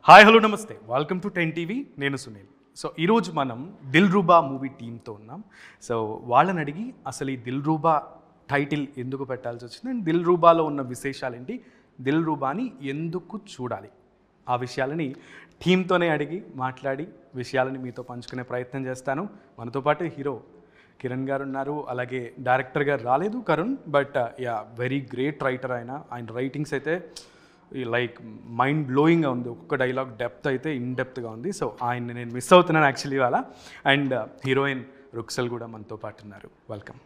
Hi hello నమస్తే welcome to 10 TV నేను Sunil. So ఈరోజు మనం దిల్రూబా మూవీ టీంతో ఉన్నాం. సో వాళ్ళని అడిగి అసలు ఈ దిల్రూబా టైటిల్ ఎందుకు పెట్టాల్సి వచ్చింది అండ్ దిల్రూబాలో ఉన్న విశేషాలు ఏంటి, దిల్రూబాని ఎందుకు చూడాలి, ఆ విషయాలని టీంతోనే అడిగి మాట్లాడి విషయాలని మీతో పంచుకునే ప్రయత్నం చేస్తాను. మనతో పాటు హీరో కిరణ్ గారు ఉన్నారు, అలాగే డైరెక్టర్ గారు రాలేదు Karun, but yeah very great writer. ఆయన రైటింగ్స్ అయితే లైక్ మైండ్ బ్లోయింగ్గా ఉంది. ఒక్కొక్క డైలాగ్ డెప్త్ అయితే ఇన్ డెప్త్గా ఉంది. సో ఆయన్ని నేను మిస్ అవుతున్నాను యాక్చువల్లీ ఇవాళ. అండ్ హీరోయిన్ రుక్సల్ కూడా మనతో పాటు ఉన్నారు. వెల్కమ్.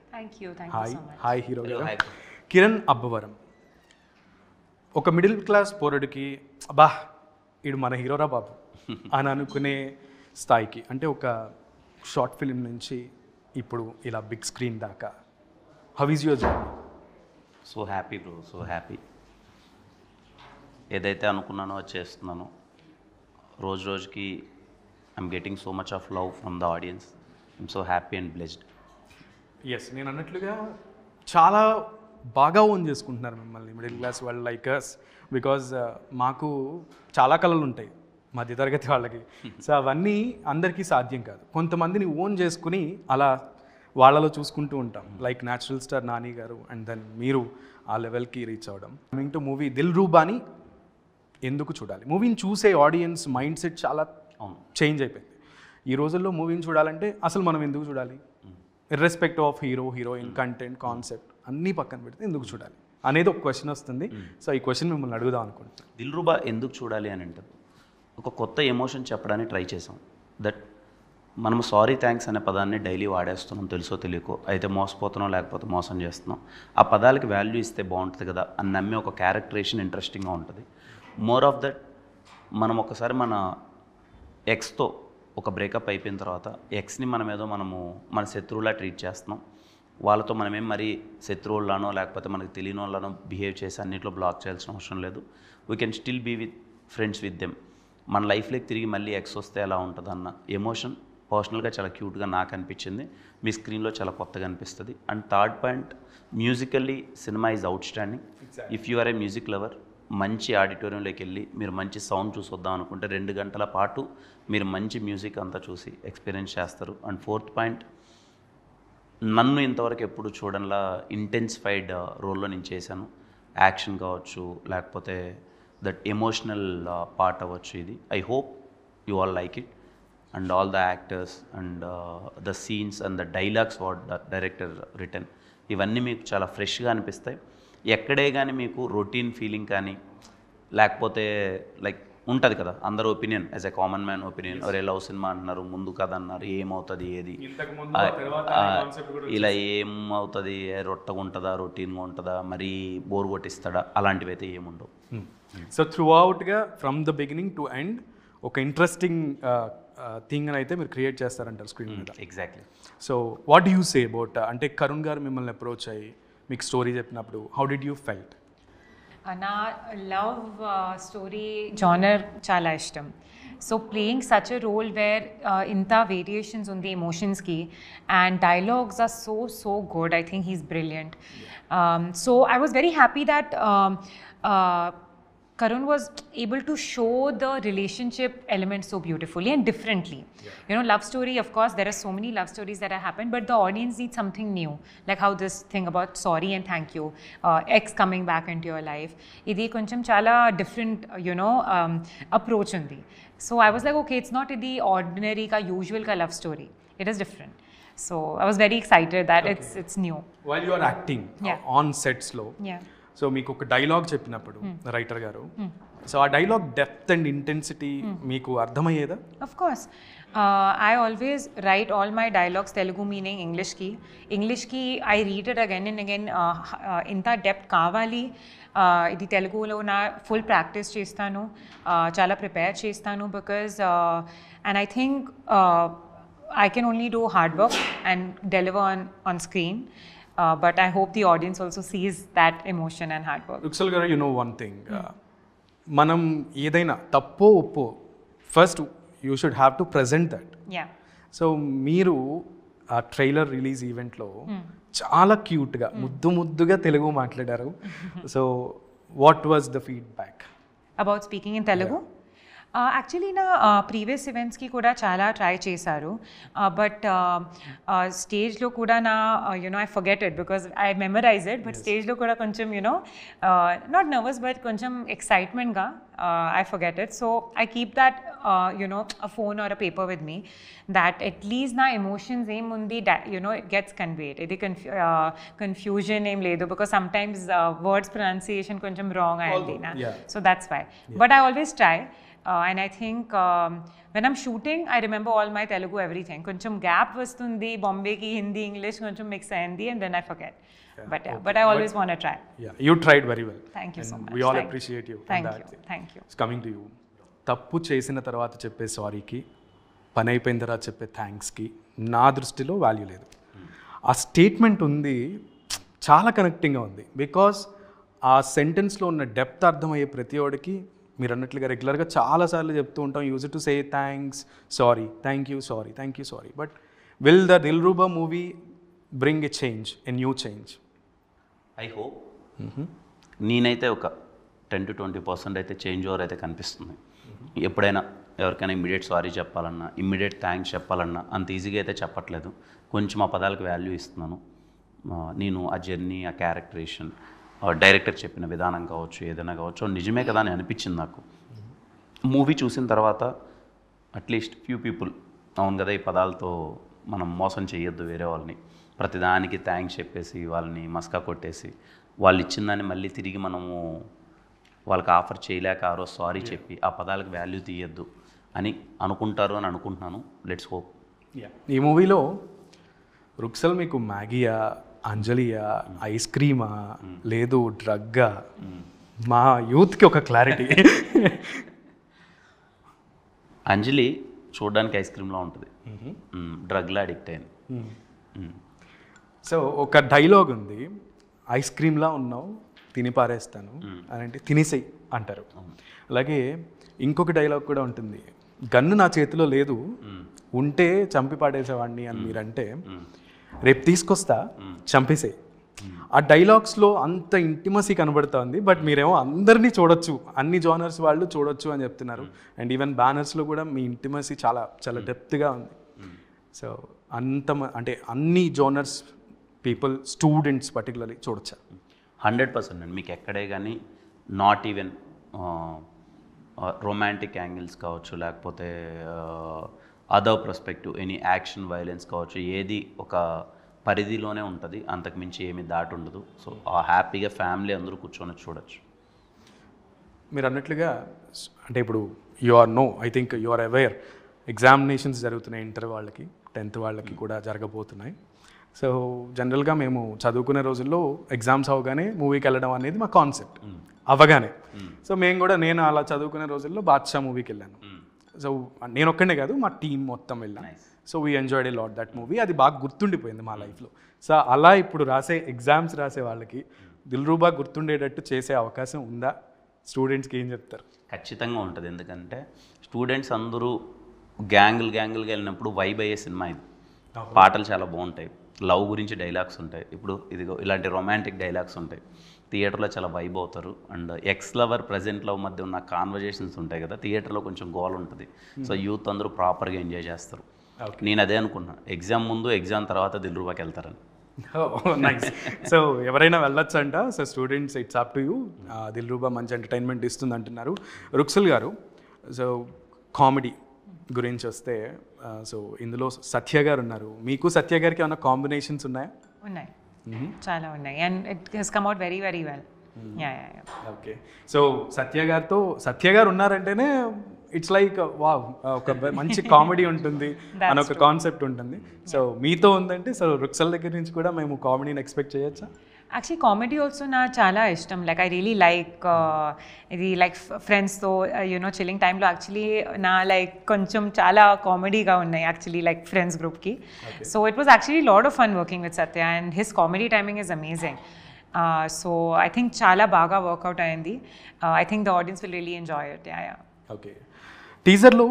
హాయ్ హీరో గారు. కిరణ్ అబ్బవరం ఒక మిడిల్ క్లాస్ పోరడికి అబ్బా ఇడు మన హీరోరా బాబు అని అనుకునే స్థాయికి, అంటే ఒక షార్ట్ ఫిలిం నుంచి ఇప్పుడు ఇలా బిగ్ స్క్రీన్ దాకా, how is your journey? So happy bro, so happy. ఏదైతే అనుకున్నానో అది చేస్తున్నాను. రోజు రోజుకి I'm getting so much of love from the audience. I'm so happy and blessed. Yes, నేను అన్నట్లుగా చాలా బాగా ఓన్ చేసుకుంటున్నారు మిమ్మల్ని మిడిల్ క్లాస్ వాళ్ళు లైక్ అస్. బికాజ్ మాకు చాలా కళలు ఉంటాయి మధ్యతరగతి వాళ్ళకి. సో అవన్నీ అందరికీ సాధ్యం కాదు. కొంతమందిని ఓన్ చేసుకుని అలా వాళ్ళలో చూసుకుంటూ ఉంటాం, లైక్ న్యాచురల్ స్టార్ నాని గారు, అండ్ దెన్ మీరు ఆ లెవెల్కి రీచ్ అవ్వడం. కమింగ్ టు మూవీ దిల్రూబాని ఎందుకు చూడాలి? మూవీని చూసే ఆడియన్స్ మైండ్ సెట్ చాలా చేంజ్ అయిపోయింది. ఈ రోజుల్లో మూవీని చూడాలంటే అసలు మనం ఎందుకు చూడాలి, irrespective of hero, heroine, content, concept అన్నీ పక్కన పెడితే ఎందుకు చూడాలి అనేది ఒక క్వశ్చన్ వస్తుంది. సో ఈ క్వశ్చన్ మిమ్మల్ని అడుగుదాం అనుకుంటున్నాను. దిల్రూబా ఎందుకు చూడాలి అని అంటే ఒక కొత్త ఎమోషన్ చెప్పడానికి ట్రై చేసాం. దట్ మనము సారీ థ్యాంక్స్ అనే పదాన్ని డైలీ వాడేస్తున్నాం, తెలుసో తెలియకో. అయితే మోసపోతున్నాం, లేకపోతే మోసం చేస్తున్నాం. ఆ పదాలకి వాల్యూ ఇస్తే బాగుంటుంది కదా అని నమ్మే ఒక క్యారెక్టరేషన్ ఇంట్రెస్టింగ్గా ఉంటుంది. మోర్ ఆఫ్ దట్, మనం ఒకసారి మన ఎక్స్తో ఒక బ్రేకప్ అయిపోయిన తర్వాత ఎక్స్ని మనము మన శత్రువులా ట్రీట్ చేస్తున్నాం. వాళ్ళతో మనమేం మరీ శత్రువుల్లానో లేకపోతే మనకు తెలియని వాళ్ళనో బిహేవ్ చేసి అన్నింటిలో బ్లాక్ చేయాల్సిన అవసరం లేదు. We can still be with friends with them. మన లైఫ్లోకి తిరిగి మళ్ళీ ఎక్స్ వస్తే ఎలా ఉంటుంది అన్న ఎమోషన్ పర్సనల్గా చాలా క్యూట్గా నాకు అనిపించింది. మీ స్క్రీన్లో చాలా కొత్తగా అనిపిస్తుంది. And third point, musically cinema is outstanding. If you are a music lover, మంచి ఆడిటోరియంలోకి వెళ్ళి మీరు మంచి సౌండ్ చూసి వద్దాం అనుకుంటే 2 గంటల పాటు మీరు మంచి మ్యూజిక్ అంతా చూసి ఎక్స్పీరియన్స్ చేస్తారు. అండ్ ఫోర్త్ పాయింట్, నన్ను ఇంతవరకు ఎప్పుడు చూడడంలా ఇంటెన్సిఫైడ్ రోల్లో నేను చేశాను. యాక్షన్ కావచ్చు, లేకపోతే దట్ ఎమోషనల్ పార్ట్ అవ్వచ్చు. ఇది I hope you all like it. And all the actors and the scenes and the dialogues what the director return, ఇవన్నీ మీకు చాలా ఫ్రెష్గా అనిపిస్తాయి. ఎక్కడే కానీ మీకు రొటీన్ ఫీలింగ్ కానీ లేకపోతే లైక్ ఉంటుంది కదా అందరూ opinion, as a common man opinion, ఎవరే లవ్ సినిమా అంటున్నారు, ముందు కథ అన్నారు, ఏమవుతుంది, ఏది ఇలా ఏమవుతుంది, రొట్టగా ఉంటుందా, రొటీన్గా ఉంటుందా, మరీ బోర్ కొట్టిస్తాడా, అలాంటివి అయితే ఏముండవు. సో త్రూ అవుట్గా from the beginning to end ఒక ఇంట్రెస్టింగ్ థింగ్ అని అయితే మీరు క్రియేట్ చేస్తారంటారు స్క్రీన్ మీద. Exactly. So what you say about, అంటే కరుణ్ గారు మిమ్మల్ని అప్రోచ్ అయ్యి మీకు స్టోరీ చెప్పినప్పుడు హౌ డిడ్ యూ ఫెల్ట్? నా లవ్ స్టోరీ జానర్ చాలా ఇష్టం. So playing such a role where ఇంత వేరియేషన్స్ ఉంది ఎమోషన్స్కి and dialogues are so good. I think he's brilliant. So I was very happy that Karun was able to show the relationship element so beautifully and differently. Yeah. You know, love story, of course, there are so many love stories that have happened, but the audience needs something new. Like how this thing about sorry and thank you, ex coming back into your life. Idi koncham chala different, approach undi. So I was like, okay, it's not the ordinary ka usual ka love story. It is different. So I was very excited that it's new. While you are acting on sets lo. Yeah. So మీకు ఒక dialogue చెప్పినప్పుడు writer గారు, so ఆ dialogue depth and intensity మీకు అర్థమయ్యేదా? Of course, I always write all my dialogues Telugu meaning ఇంగ్లీష్కి I read it again and again. ఇంత depth కావాలి, ఇది తెలుగులో నా ఫుల్ ప్రాక్టీస్ చేస్తాను, చాలా ప్రిపేర్ చేస్తాను. Because and I think I can only do hard work and deliver on screen. But I hope the audience also sees that emotion and hard work. Ruksal garu, you know one thing, manam edaina tappo oppo, first you should have to present that. Yeah. So meeru aa trailer release event lo chaala cute ga mudduga telugu matladaru. So what was the feedback about speaking in Telugu? Yeah. Actually నా previous ఈవెంట్స్కి కూడా చాలా try చేశారు but స్టేజ్లో కూడా నా I forget it because I memorize it but స్టేజ్లో కూడా కొంచెం నాట్ నర్వస్ బట్ కొంచెం ఎక్సైట్మెంట్గా I forget it. So I keep that, a phone or a paper with me that at least na emotions aim undi, it gets conveyed. Idi confusion aim ledu because sometimes words pronunciation koncham wrong ayindi na. So that's why. But I always try. And I think when I'm shooting, I remember all my Telugu everything. Koncham gap vastundi, Bombay ki Hindi, English koncham mix ayindi and then I forget. But I always want to try. Yeah, you tried very well. Thank you so much. We all appreciate you. Thank you. It's coming to you. తప్పు చేసిన తర్వాత చెప్పే సారీకి, పని అయిపోయిన తర్వాత చెప్పే థ్యాంక్స్కి నా దృష్టిలో వాల్యూ లేదు. ఆ స్టేట్మెంట్ ఉంది చాలా కనెక్టింగ్గా ఉంది బికాస్ ఆ సెంటెన్స్లో ఉన్న డెప్త్ అర్థమయ్యే ప్రతి ఒడికి మీరు అన్నట్లుగా రెగ్యులర్గా చాలాసార్లు చెప్తూ ఉంటాం use to say thanks, sorry, thank you, sorry. But will the Dilruba movie bring a change, a new change? I hope. నేనైతే ఒక 10-20% అయితే చేంజ్ ఓవర్ అయితే కనిపిస్తుంది. ఎప్పుడైనా ఎవరికైనా ఇమ్మీడియట్ సారీ చెప్పాలన్నా, ఇమ్మీడియట్ థ్యాంక్స్ చెప్పాలన్నా అంత ఈజీగా అయితే చెప్పట్లేదు. కొంచెం ఆ పదాలకు వాల్యూ ఇస్తున్నాను. నేను ఆ జర్నీ, ఆ క్యారెక్టరేషన్, డైరెక్టర్ చెప్పిన విధానం కావచ్చు, ఏదైనా కావచ్చు, నిజమే కదా అని అనిపించింది నాకు. మూవీ చూసిన తర్వాత అట్లీస్ట్ ఫ్యూ పీపుల్ అవును కదా ఈ పదాలతో మనం మోసం చేయొద్దు వేరే వాళ్ళని, ప్రతిదానికి థ్యాంక్స్ చెప్పేసి వాళ్ళని మస్కా కొట్టేసి వాళ్ళు ఇచ్చిన దాన్ని మళ్ళీ తిరిగి మనము వాళ్ళకి ఆఫర్ చేయలేక ఆ రోజు సారీ చెప్పి ఆ పదాలకు వాల్యూ తీయద్దు అని అనుకుంటారు అని అనుకుంటున్నాను. Let's hope. ఈ మూవీలో రుక్సల్ మీకు మ్యాగీయా, అంజలియా, ఐస్ క్రీమా, లేదు డ్రగ్గా? మా యూత్కి ఒక క్లారిటీ. అంజలి చూడడానికి ఐస్ క్రీమ్లా ఉంటుంది, డ్రగ్లా అడిక్ట్ అయింది. సో ఒక డైలాగ్ ఉంది, ఐస్ క్రీమ్లా ఉన్నావు తిని పారేస్తాను అని అంటే తినేసేయి అంటారు. అలాగే ఇంకొక డైలాగ్ కూడా ఉంటుంది, గన్ను నా చేతిలో లేదు, ఉంటే చంపి పాడేసేవాడిని అని మీరంటే రేపు తీసుకొస్తా చంపేసేయి. ఆ డైలాగ్స్లో అంత ఇంటిమసీ కనబడుతోంది. బట్ మీరేమో అందరినీ చూడొచ్చు, అన్ని జోనర్స్ వాళ్ళు చూడొచ్చు అని చెప్తున్నారు. అండ్ ఈవెన్ బ్యానర్స్లో కూడా మీ ఇంటిమసీ చాలా చాలా డెప్త్గా ఉంది. సో అంటే అన్ని జోనర్స్ పీపుల్, స్టూడెంట్స్ పర్టికులర్లీ చూడొచ్చా? 100% అండి. మీకు ఎక్కడే కానీ నాట్ ఈవెన్ రొమాంటిక్ యాంగిల్స్ కావచ్చు, లేకపోతే other perspective, any action, violence కావచ్చు, ఏది ఒక పరిధిలోనే ఉంటుంది, అంతకుమించి ఏమీ దాటి ఉండదు. సో హ్యాపీగా ఫ్యామిలీ అందరూ కూర్చొని చూడొచ్చు. మీరు అన్నట్లుగా అంటే ఇప్పుడు I think you are aware examinations జరుగుతున్నాయి, ఇంటర్ వాళ్ళకి, 10th వాళ్ళకి కూడా జరగబోతున్నాయి. సో జనరల్గా మేము చదువుకునే రోజుల్లో ఎగ్జామ్స్ అవగానే మూవీకి వెళ్ళడం అనేది మా కాన్సెప్ట్ అవ్వగానే. సో నేను అలా చదువుకునే రోజుల్లో బాద్షా మూవీకి వెళ్ళాను. సో నేను ఒక్కడే కాదు, మా టీం మొత్తం వెళ్ళాను. So we enjoyed a lot that movie. అది బాగా గుర్తుండిపోయింది మా లైఫ్లో. సో అలా ఇప్పుడు ఎగ్జామ్స్ రాసే వాళ్ళకి దిల్రూబా గుర్తుండేటట్టు చేసే అవకాశం ఉందా? స్టూడెంట్స్కి ఏం చెప్తారు? ఖచ్చితంగా ఉంటుంది. ఎందుకంటే స్టూడెంట్స్ అందరూ గ్యాంగులుగా వెళ్ళినప్పుడు వైబ్ అయ్యే సినిమా ఇది. పాటలు చాలా బాగుంటాయి, లవ్ గురించి డైలాగ్స్ ఉంటాయి, ఇప్పుడు ఇదిగో ఇలాంటి రొమాంటిక్ డైలాగ్స్ ఉంటాయి. థియేటర్లో చాలా వైబ్ అవుతారు. And ex lover, present love మధ్య ఉన్న కాన్వర్జేషన్స్ ఉంటాయి కదా, థియేటర్లో కొంచెం గోల్ ఉంటుంది. సో యూత్ అందరూ ప్రాపర్గా ఎంజాయ్ చేస్తారు. నేను అదే అనుకున్నా, ఎగ్జామ్ ముందు, ఎగ్జామ్ తర్వాత దిల్రూబాకి వెళ్తారని. నైస్. సో ఎవరైనా వెళ్ళొచ్చు అంట. So students, it's up to you. Dilruba మంచి ఎంటర్టైన్మెంట్ ఇస్తుంది అంటున్నారు. రుక్సల్ గారు, సో కామెడీ గురించి వస్తే, సో ఇందులో సత్య గారు ఉన్నారు. మీకు సత్య గారికి ఏమైనా కాంబినేషన్స్ ఉన్నాయా? ఉన్నాయి, చాలా ఉన్నాయి. And it has come out very very well. Okay. So Satya గారు ఉన్నారంటేనే ఇట్స్ లైక్ వావ్, ఒక మంచి కామెడీ ఉంటుంది అని ఒక కాన్సెప్ట్ ఉంటుంది. సో మీతో ఉందంటే సో రుక్సల్ దగ్గర నుంచి కూడా మేము కామెడీని ఎక్స్పెక్ట్ చేయొచ్చా? యాక్చువల్లీ కామెడీ ఆల్సో నా చాలా ఇష్టం. లైక్ ఐ రియలీ లైక్ ఇది, లైక్ ఫ్రెండ్స్తో చిల్లింగ్ టైంలో యాక్చువల్లీ నా లైక్ కొంచెం చాలా కామెడీగా ఉన్నాయి యాక్చువల్లీ, లైక్ ఫ్రెండ్స్ గ్రూప్కి. So it was actually lot of fun working with Satya and his comedy timing is amazing. So I think చాలా బాగా వర్కౌట్ అయింది. I think the audience will really enjoy it. Okay. టీజర్లో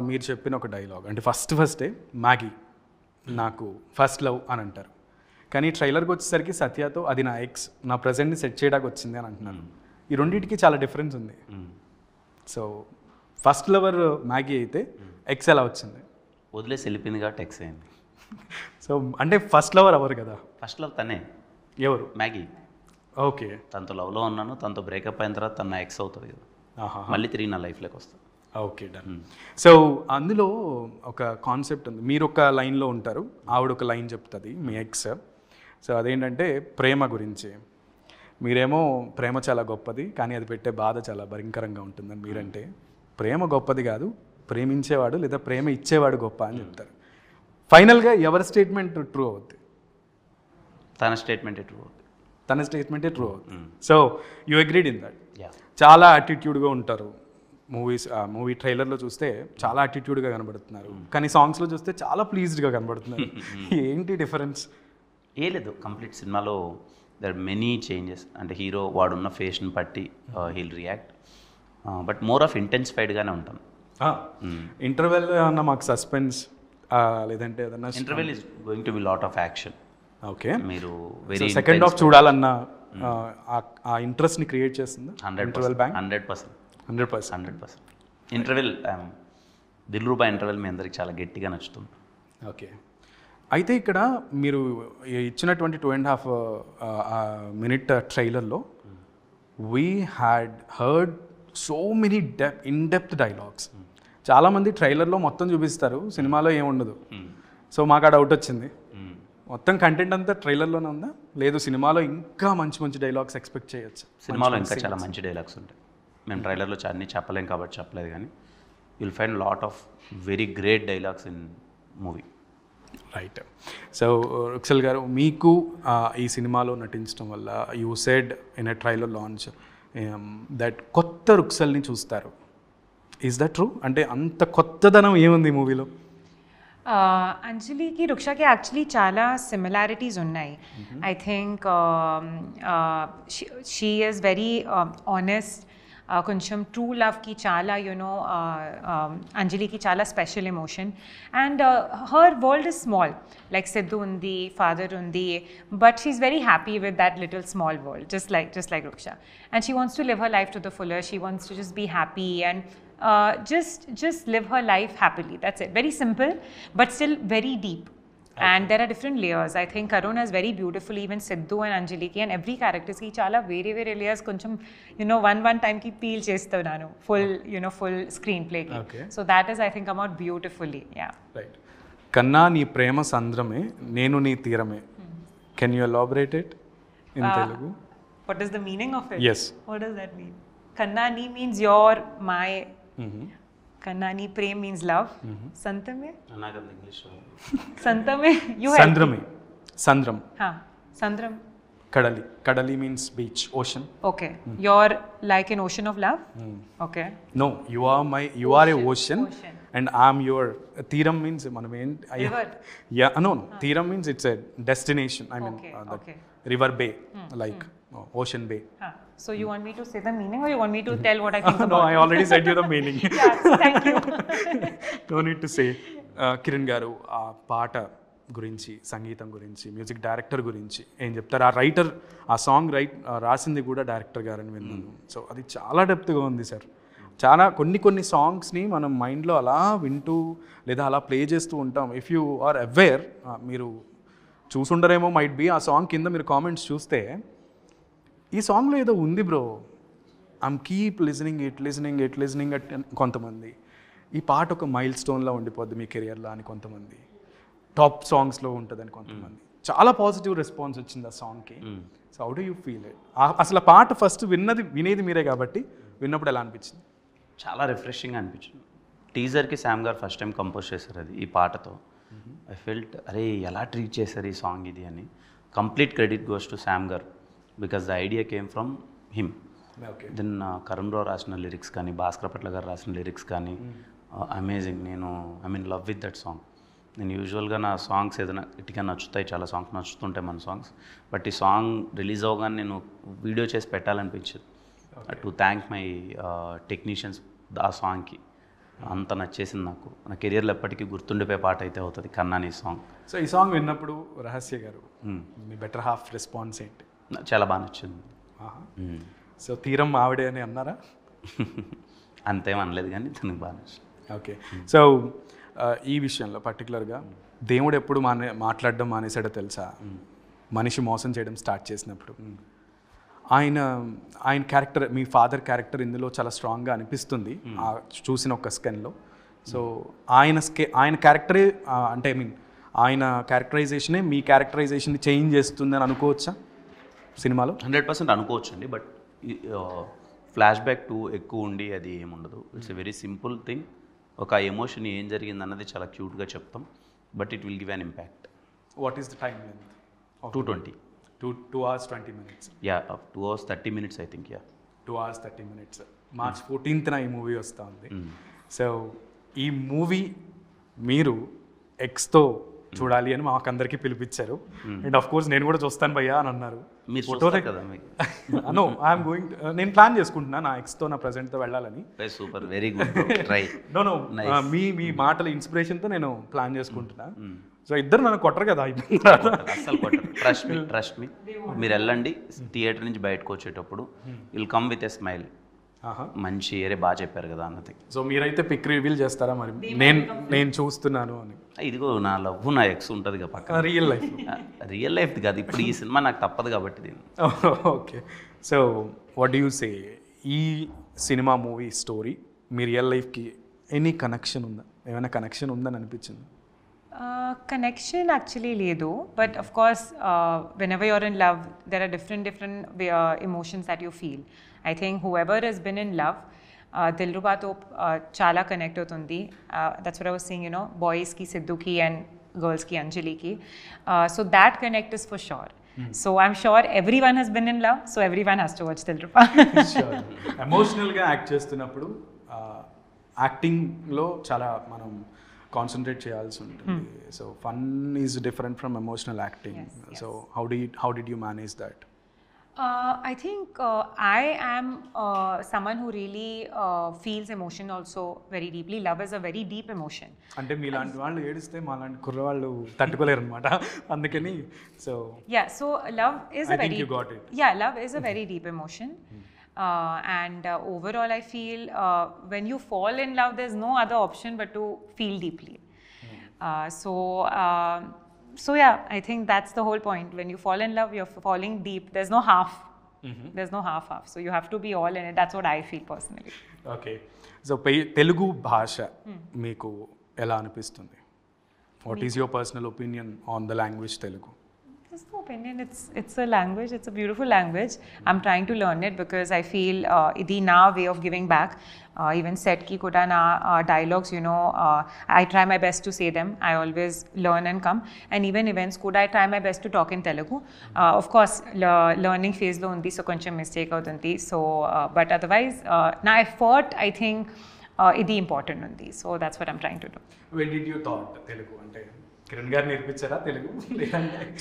మీరు చెప్పిన ఒక dialogue అంటే ఫస్టే మ్యాగీ నాకు ఫస్ట్ లవ్ అని అంటారు. కానీ ట్రైలర్కి వచ్చేసరికి సత్యతో అది నా ఎక్స్, నా ప్రజెంట్ని సెట్ చేయడానికి వచ్చింది అని అంటున్నాను. ఈ రెండింటికి చాలా డిఫరెన్స్ ఉంది. సో ఫస్ట్ లవర్ మ్యాగీ అయితే ఎక్స్ ఎలా వచ్చింది? వదిలేసి వెళ్ళిపోయింది కాబట్టి ఎక్స్ అయింది. సో అంటే ఫస్ట్ లవర్ ఎవరు కదా? ఫస్ట్ లవ్ తనే, ఎవరు? మ్యాగీ. ఓకే. తనతో లవ్లో ఉన్నాను, తనతో బ్రేకప్ అయిన తర్వాత తన ఎక్స్ అవుతుంది కదా, ఆహా. మళ్ళీ తిరిగి నా లైఫ్లోకి వస్తాను. Okay done. సో అందులో ఒక కాన్సెప్ట్ ఉంది, మీరు ఒక లైన్లో ఉంటారు, ఆవిడ ఒక లైన్ చెప్తుంది మీ ఎక్స్. సో అదేంటంటే ప్రేమ గురించి. మీరేమో ప్రేమ చాలా గొప్పది కానీ అది పెట్టే బాధ చాలా భయంకరంగా ఉంటుందని మీరంటే, ప్రేమ గొప్పది కాదు, ప్రేమించేవాడు లేదా ప్రేమ ఇచ్చేవాడు గొప్ప అని చెప్తారు. ఫైనల్గా ఎవరి స్టేట్మెంట్ ట్రూ అవుద్ది? తన స్టేట్మెంట్ ట్రూ అవుతుంది. తన స్టేట్మెంటే ట్రూ అవుతుంది. So you agreed in that. Yeah. చాలా యాటిట్యూడ్గా ఉంటారు మూవీ ట్రైలర్లో చూస్తే చాలా యాటిట్యూడ్గా కనబడుతున్నారు, కానీ సాంగ్స్లో చూస్తే చాలా ప్లీజ్డ్గా కనబడుతున్నారు. ఏంటి డిఫరెన్స్? ఏ లేదు, కంప్లీట్ సినిమాలో దర్ మెనీ చేంజెస్. అంటే హీరో వాడున్న ఫేస్ని బట్టి he'll react, but more of ఇంటెన్సిఫైడ్గానే ఉంటాను. ఇంటర్వెల్ అన్న మాకు సస్పెన్స్ లేదంటే ఏదన్నా interval is going to be lot of action. Okay. మీరు వెరీ సెకండ్ హాఫ్ చూడాలన్న ఆ ఇంట్రెస్ట్ని క్రియేట్ చేస్తుంది interval bang. 100%. 100%. Interval Dilruba interval మీ అందరికి చాలా గట్టిగా నచ్చుతుంది. ఓకే. అయితే ఇక్కడ మీరు ఇచ్చినటువంటి 2.5 minute ట్రైలర్లో we had heard so many in-depth dialogues. చాలామంది ట్రైలర్లో మొత్తం చూపిస్తారు, సినిమాలో ఏముండదు. సో మాకు ఆ డౌట్ వచ్చింది, మొత్తం కంటెంట్ అంతా ట్రైలర్లోనే ఉందా, లేదు సినిమాలో ఇంకా మంచి మంచి డైలాగ్స్ ఎక్స్పెక్ట్ చేయొచ్చు? సినిమాలో ఇంకా చాలా మంచి డైలాగ్స్ ఉంటాయి. మేము ట్రైలర్లో అన్నీ చెప్పలేం కాబట్టి చెప్పలేదు, కానీ you'll find lot of very great dialogues in movie. Right. So Rukshar గారు, మీకు ఈ సినిమాలో నటించడం వల్ల you said in a trailer launch that కొత్త రుక్సల్ని చూస్తారు. Is that true? అంటే అంత కొత్తదనం ఏముంది ఈ మూవీలో? అంజలికి రుక్షకి యాక్చువల్లీ చాలా సిమిలారిటీస్ ఉన్నాయి. I think she is very honest, కొంచెం ట్రూ లవ్కి చాలా అంజలికి చాలా special emotion. And her world is small, like Siddhu ఉంది, ఫాదర్ ఉంది, but she is very happy with that little small world, just like Ruksha. And she wants to live her life to the fuller. She wants to just be happy and just live her life happily. That's it. Very simple, but still very deep. Okay. And there are different layers. I think Karun has very beautifully, even Siddhu and Anjali ki, and every characters ki chala very layers koncham one time ki peel chestanu full screenplay ki. Okay. So that is, I think, come out beautifully. Yeah. Right. Kanna nee prema sandrame nenu nee teerame. Can you elaborate it in Telugu? What is the meaning of it? Yes. What does that mean? Kanna nee means you're my. Kannani prem means love. Santame? నాకు English Santame? You have Sandrame. Sandram. Ha. Sandram. Kadali means beach, ocean. Okay. You're like an ocean of love? Okay. No, you are a ocean. And I'm your Teeram means River. Yeah, no. Teeram means it's a destination. I mean Okay. River bay, like ocean bay. So you want me to say the meaning or you want me to tell what I think about? No, I already said you the meaning. Yes, thank you. No need to say. Kiran garu, ఆ పాట గురించి, సంగీతం గురించి, music director గురించి ఏం చెప్తారు? ఆ writer, ఆ సాంగ్ రాసింది కూడా డైరెక్టర్ గారని విన్నాను. సో అది చాలా డెప్త్గా ఉంది సార్. చాలా కొన్ని సాంగ్స్ని మనం మైండ్లో అలా వింటూ లేదా అలా ప్లే చేస్తూ ఉంటాం. ఇఫ్ యూ ఆర్ అవేర్, మీరు చూసుండరేమో మైట్ బి, ఆ సాంగ్ కింద మీరు కామెంట్స్ చూస్తే ఈ సాంగ్లో ఏదో ఉంది bro, I'm keep listening it కొంతమంది, ఈ పాట ఒక మైల్ స్టోన్లో ఉండిపోద్ది మీ కెరియర్లో అని కొంతమంది, టాప్ సాంగ్స్లో ఉంటుందని కొంతమంది. చాలా పాజిటివ్ రెస్పాన్స్ వచ్చింది ఆ సాంగ్కి. So how do you feel it? అసలు ఆ పాట ఫస్ట్ వినేది మీరే కాబట్టి విన్నప్పుడు ఎలా అనిపించింది? చాలా రిఫ్రెషింగ్ అనిపించింది. టీజర్కి శామ్ గారు ఫస్ట్ టైం కంపోజ్ చేశారు అది, ఈ పాటతో. ఐ ఫెల్ట్ అరే ఎలా ట్రీట్ చేశారు ఈ సాంగ్ ఇది అని. Complete credit goes to Sam గారు, because the idea came from him. Then Karun Rao రాసిన లిరిక్స్ కానీ, భాస్కర్ పట్ల గారు రాసిన లిరిక్స్ కానీ amazing. I mean love with that song. నేను యూజువల్గా నా సాంగ్స్ ఏదైనా ఇటుగా నచ్చుతాయి, చాలా సాంగ్స్ నచ్చుతుంటాయి మన సాంగ్స్, బట్ ఈ సాంగ్ రిలీజ్ అవగానే నేను వీడియో చేసి పెట్టాలనిపించింది టు థ్యాంక్ మై టెక్నీషియన్స్ ఆ సాంగ్కి. అంత నచ్చేసింది నాకు. నా కెరియర్లో ఎప్పటికీ గుర్తుండిపోయే పాట అయితే అవుతుంది కన్నాని సాంగ్. సో ఈ సాంగ్ విన్నప్పుడు రహస్య గారు మీ బెటర్ హాఫ్ రెస్పాన్స్ ఏంటి? చాలా బాగా నచ్చింది. సో తీరం ఆవిడే అని అన్నారా? అంతేం అనలేదు కానీ తనకు బాగా నచ్చింది. ఓకే. సో ఈ విషయంలో పర్టికులర్గా దేవుడు ఎప్పుడు మాట్లాడడం మానేసాడో తెలుసా? మనిషి మోసం చేయడం స్టార్ట్ చేసినప్పుడు. ఆయన క్యారెక్టర్, మీ ఫాదర్ క్యారెక్టర్ ఇందులో చాలా స్ట్రాంగ్గా అనిపిస్తుంది చూసిన ఒక స్కెన్లో. సో ఆయన క్యారెక్టరే అంటే ఐ మీన్ ఆయన క్యారెక్టరైజేషనే మీ క్యారెక్టరైజేషన్ని చేంజ్ చేస్తుందని అనుకోవచ్చా సినిమాలో? 100% అనుకోవచ్చు అండి. బట్ ఫ్లాష్ బ్యాక్ ఎక్కువ ఉండి అది ఏముండదు. It's a very simple thing. ఒక ఎమోషన్ ఏం జరిగింది అన్నది చాలా క్యూట్గా చెప్తాం, but it will give an impact. What is the time length? 2:20. 2 hours 20 minutes. Yeah, 2 hours 30 minutes I think. Yeah, 2 hours 30 minutes. March 14th ఈ మూవీ వస్తూ ఉంది. సో ఈ మూవీ మీరు ఎక్స్తో చూడాలి అని మాకందరికీ పిలిపించారు. అండ్ ఆఫ్ కోర్స్ నేను కూడా చూస్తాను భయ్యా అని అన్నారు. మీరు చూస్తారు కదా మీకు. నో, ఐఎమ్ గోయింగ్, నేను ప్లాన్ చేసుకుంటున్నా నా ఎక్స్తో నా ప్రజెంట్తో వెళ్ళాలని. Super, very good, try. No మీ మాటల ఇన్స్పిరేషన్తో నేను ప్లాన్ చేసుకుంటున్నా. సో ఇద్దరు నన్ను కొట్టరు కదా. అస్సలు కొట్టరు. Trust me. మీరు వెళ్ళండి, థియేటర్ నుంచి బయటకు వచ్చేటప్పుడు will come with a smile. మంచి ఏరే బాగా చెప్పారు కదా అన్నది. సో మీరైతే పిక్ రివీల్ చేస్తారా మరి? నేను చూస్తున్నాను అని. ఇదిగో నా లవ్ నా ఎక్స్ ఉంటుంది కదా పక్కన. రియల్ లైఫ్ కాదు, ఇప్పుడు ఈ సినిమా నాకు తప్పదు కాబట్టి దీన్ని. Okay. So what do you say, ఈ సినిమా మూవీ స్టోరీ మీ రియల్ లైఫ్కి ఎనీ కనెక్షన్ ఉందా? ఏమైనా కనెక్షన్ ఉందని అనిపించింది? Connection actually ledu, but of course whenever you're in love there are different emotions that you feel. I think whoever has been in love Dilruba to chala connect avutundi. That's what I was saying, you know, boys ki Sidhu ki and girls ki Anjali ki. So that connect is for sure. So I'm sure everyone has been in love, so everyone has to watch Dilruba. Sure. Emotionalగా act చేస్తున్నప్పుడు యాక్టింగ్లో చాలా మనం concentrate చేయాల్సి ఉంటుంది. So fun is different from emotional acting. So how did you manage that? I think I am someone who really feels emotion also very deeply. Love is a very deep emotion. అంటే మీలాంటి వాళ్ళు ఏడిస్తే మాలాంటి కుర్రవాళ్ళు తట్టుకోలేరు అనమాట. అందుకని so so love is I a very think you got it. Yeah, love is a very deep emotion. And overall I feel when you fall in love there's no other option but to feel deeply. So yeah, I think that's the whole point. When you fall in love you're falling deep. There's no half. There's no half. So you have to be all in it. That's what I feel personally. Okay. So Telugu భాష మీకు ఎలా అనిపిస్తుంది? What is your personal opinion on the language Telugu? There's no opinion. It's a language. It's a beautiful language. I'm trying to learn it because I feel idi na way of giving back. Even set ki kuda na dialogues, you know, I try my best to say them. I always learn and come. And even events kuda I try my best to talk in Telugu. Of course, learning phase lo undi, so koncham mistake avutundi. So, but otherwise, na effort I think idi important undi. So that's what I'm trying to do. When did you thought Telugu? అంటే కిరణ్ గారు నేర్పించారా Telugu?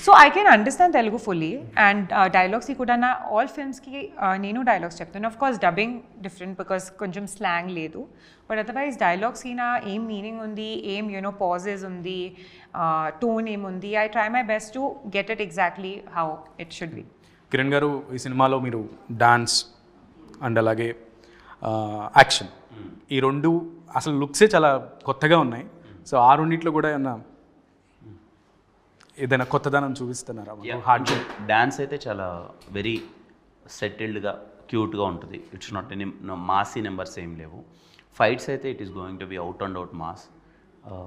So I can understand Telugu fully and dialogues kuda na all films ki nenu dialogues cheptanu. Of course dubbing different because koncham slang ledu, but otherwise dialogues ki na aim meaning undi, aim, you know, pauses undi, tone aim undi. I try my best to get it exactly how it should be. Kiran గారు, ఈ సినిమాలో మీరు dance and అలాగే action, ఈ రెండు అసలు లుక్సే చాలా కొత్తగా ఉన్నాయి. సో ఆ రెండిట్లో కూడా ఏదైనా కొత్తదనం చూపిస్తున్నారా? హార్డ్ డ్యాన్స్ అయితే చాలా వెరీ సెటిల్డ్గా క్యూట్గా ఉంటుంది. It's not any Masih numbers ఏం లేవు. ఫైట్స్ అయితే it is going to be out and out mass.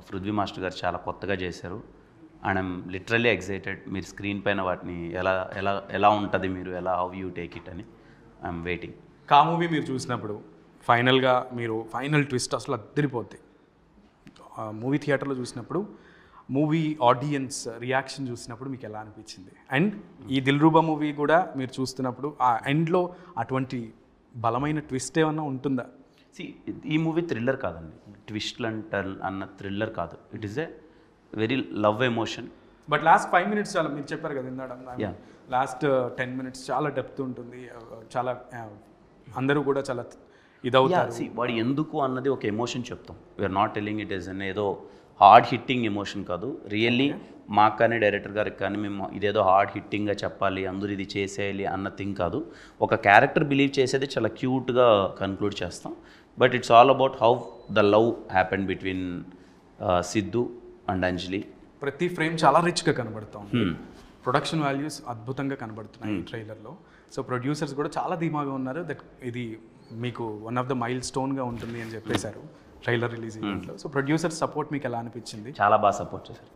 Prithvi master గారు చాలా కొత్తగా చేశారు అండ్ ఐఎమ్ లిటరల్లీ ఎక్సైటెడ్. మీరు స్క్రీన్ పైన వాటిని ఎలా ఎలా ఎలా ఉంటుంది, మీరు ఎలా హౌ యూ టేక్ ఇట్ అని ఐఎమ్ వెయిటింగ్. కా మూవీ మీరు చూసినప్పుడు ఫైనల్గా మీరు ఫైనల్ ట్విస్ట్ అసలు అద్దరిపోద్ది. మూవీ థియేటర్లో చూసినప్పుడు మూవీ ఆడియన్స్ రియాక్షన్ చూసినప్పుడు మీకు ఎలా అనిపించింది? అండ్ ఈ దిల్రూబా మూవీ కూడా మీరు చూస్తున్నప్పుడు ఆ ఎండ్లో అటువంటి బలమైన ట్విస్ట్ ఏమన్నా ఉంటుందా? ఈ మూవీ థ్రిల్లర్ కాదండి, ట్విస్ట్లు అంటారు అన్న థ్రిల్లర్ కాదు. It is a very love emotion. But last 5 minutes చాలా మీరు చెప్పారు కదా ఇందాక, లాస్ట్ 10 minutes చాలా డెప్త్ ఉంటుంది, చాలా అందరూ కూడా చాలా ఇదవుతారు. వాడు ఎందుకు అన్నది ఒక ఎమోషన్ చెప్తాం. We are not telling it is an ఏదో హార్డ్ హిట్టింగ్ ఎమోషన్ కాదు. రియల్లీ మాకు కానీ డైరెక్టర్ గారికి కానీ మేము ఇదేదో హార్డ్ హిట్టింగ్గా చెప్పాలి, అందరూ ఇది చేసేయాలి అన్న థింగ్ కాదు. ఒక క్యారెక్టర్ బిలీవ్ చేసేది చాలా క్యూట్గా కన్క్లూడ్ చేస్తాం. But it's all about how the love happened between Siddhu and Anjali. ప్రతి ఫ్రేమ్ చాలా రిచ్గా కనబడుతుంది. ప్రొడక్షన్ వాల్యూస్ అద్భుతంగా కనబడుతున్నాయి ఈ ట్రైలర్లో. సో ప్రొడ్యూసర్స్ కూడా చాలా ధీమాగా ఉన్నారు దట్ ఇది మీకు వన్ ఆఫ్ ద మైల్ స్టోన్గా ఉంటుంది అని చెప్పేశారు ట్రైలర్ రిలీజ్ ఈవెంట్లో. సో ప్రొడ్యూసర్ సపోర్ట్ మీకు ఎలా అనిపించింది? చాలా బాగా సపోర్ట్ చేశారు.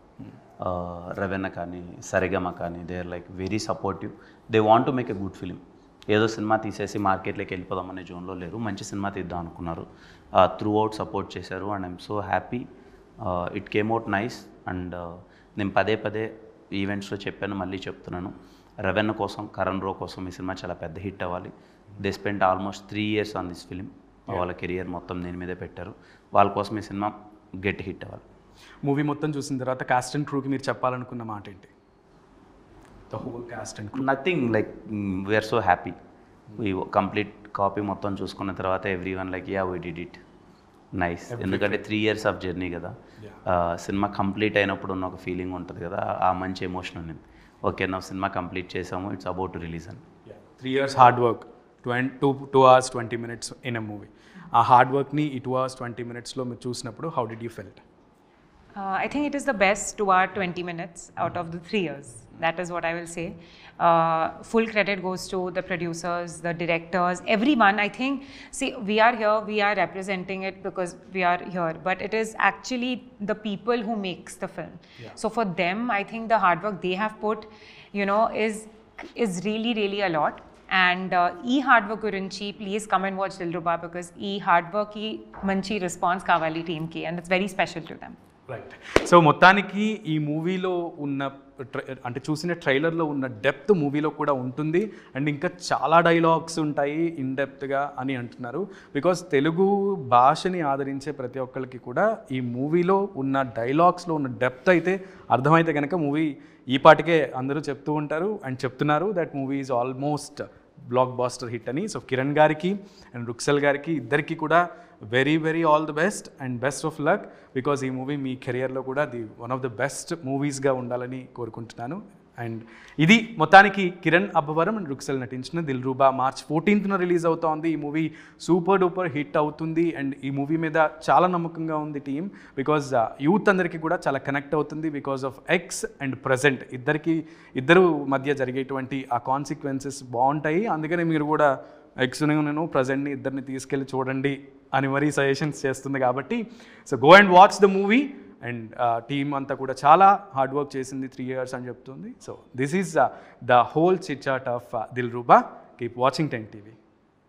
రవెన్న కానీ సరిగమ కానీ they are like very supportive. They want to make a good film. ఏదో సినిమా తీసేసి మార్కెట్లోకి వెళ్ళిపోదామనే జోన్లో లేరు, మంచి సినిమా తీద్దాం అనుకున్నారు. త్రూ అవుట్ సపోర్ట్ చేశారు and I'm so happy. It came out nice. And నేను పదే పదే ఈవెంట్స్లో చెప్పాను, మళ్ళీ చెప్తున్నాను, రవెన్న కోసం, కరణ్ రో కోసం ఈ సినిమా చాలా పెద్ద హిట్ అవ్వాలి. They spend almost 3 years on this film. వాళ్ళ కెరియర్ మొత్తం దీని మీదే పెట్టారు. వాళ్ళ కోసం ఈ సినిమా గట్టి హిట్ అవ్వాలి. మూవీ మొత్తం చూసిన తర్వాత కాస్ట్ అండ్ క్రూకి మీరు చెప్పాలనుకున్న మాట ఏంటి? The whole cast and crew. Nothing, like we are so happy. We complete copy మొత్తం చూసుకున్న తర్వాత everyone like yeah we did it nice. ఎందుకంటే 3 years ఆఫ్ జర్నీ కదా, సినిమా కంప్లీట్ అయినప్పుడు ఉన్న ఒక ఫీలింగ్ ఉంటుంది కదా, ఆ మంచి ఎమోషన్ ఉంది. ఓకే నా సినిమా కంప్లీట్ చేసాము, ఇట్స్ అబౌట్ టు రిలీజ్ అని. 3 years hard work, 2 hours 20 minutes in a movie. ఆ హార్డ్ వర్క్ని ఈ 2 hours 20 minutesలో మీరు చూసినప్పుడు how did you felt? I think it is the best 2 hour 20 minutes out of the 3 years. That is what I will say. Full credit goes to the producers, the directors, everyone. I think, see, we are here, we are representing it because we are here, but it is actually the people who makes the film. So for them, I think the hard work they have put, you know, is really, really a lot. And ee hard work gurinchi, please come and watch Dilruba because ee hard work ki manchi response kavali team ki, and it's very special to them. Right. So మొత్తానికి ఈ మూవీలో ఉన్న అంటే చూసిన ట్రైలర్లో ఉన్న depth మూవీలో కూడా ఉంటుంది అండ్ ఇంకా చాలా డైలాగ్స్ ఉంటాయి ఇన్ డెప్త్గా అని అంటున్నారు. బికాజ్ తెలుగు భాషని ఆదరించే ప్రతి ఒక్కరికి కూడా ఈ మూవీలో ఉన్న డైలాగ్స్లో ఉన్న డెప్త్ అయితే అర్థమైతే కనుక మూవీ ఈ పాటికే అందరూ చెప్తూ ఉంటారు అండ్ చెప్తున్నారు that movie is almost blockbuster hit అని. సో కిరణ్ గారికి అండ్ రుక్సల్ గారికి ఇద్దరికి కూడా very very all the best and best of luck. Because ఈ మూవీ మీ కెరియర్లో కూడా వన్ ఆఫ్ ద బెస్ట్ మూవీస్గా ఉండాలని కోరుకుంటున్నాను. అండ్ ఇది మొత్తానికి కిరణ్ అబ్బవరం అండ్ రుక్సల్ నటించిన దిల్రూబా March 14th రిలీజ్ అవుతోంది. ఈ మూవీ సూపర్ డూపర్ హిట్ అవుతుంది అండ్ ఈ మూవీ మీద చాలా నమ్మకంగా ఉంది టీమ్. బికాజ్ యూత్ అందరికీ కూడా చాలా కనెక్ట్ అవుతుంది because of X and present ఇద్దరు మధ్య జరిగేటువంటి ఆ కాన్సిక్వెన్సెస్ బాగుంటాయి. అందుకని మీరు కూడా ఎక్స్ని నేను ప్రజెంట్ని ఇద్దరిని తీసుకెళ్ళి చూడండి అని మరీ సజెషన్స్ చేస్తుంది కాబట్టి so go and watch the movie. And team అంతా కూడా చాలా హార్డ్ వర్క్ చేసింది 3 years అని చెప్తుంది. So this is the whole chit chat of Dilruba. Keep watching 10 TV.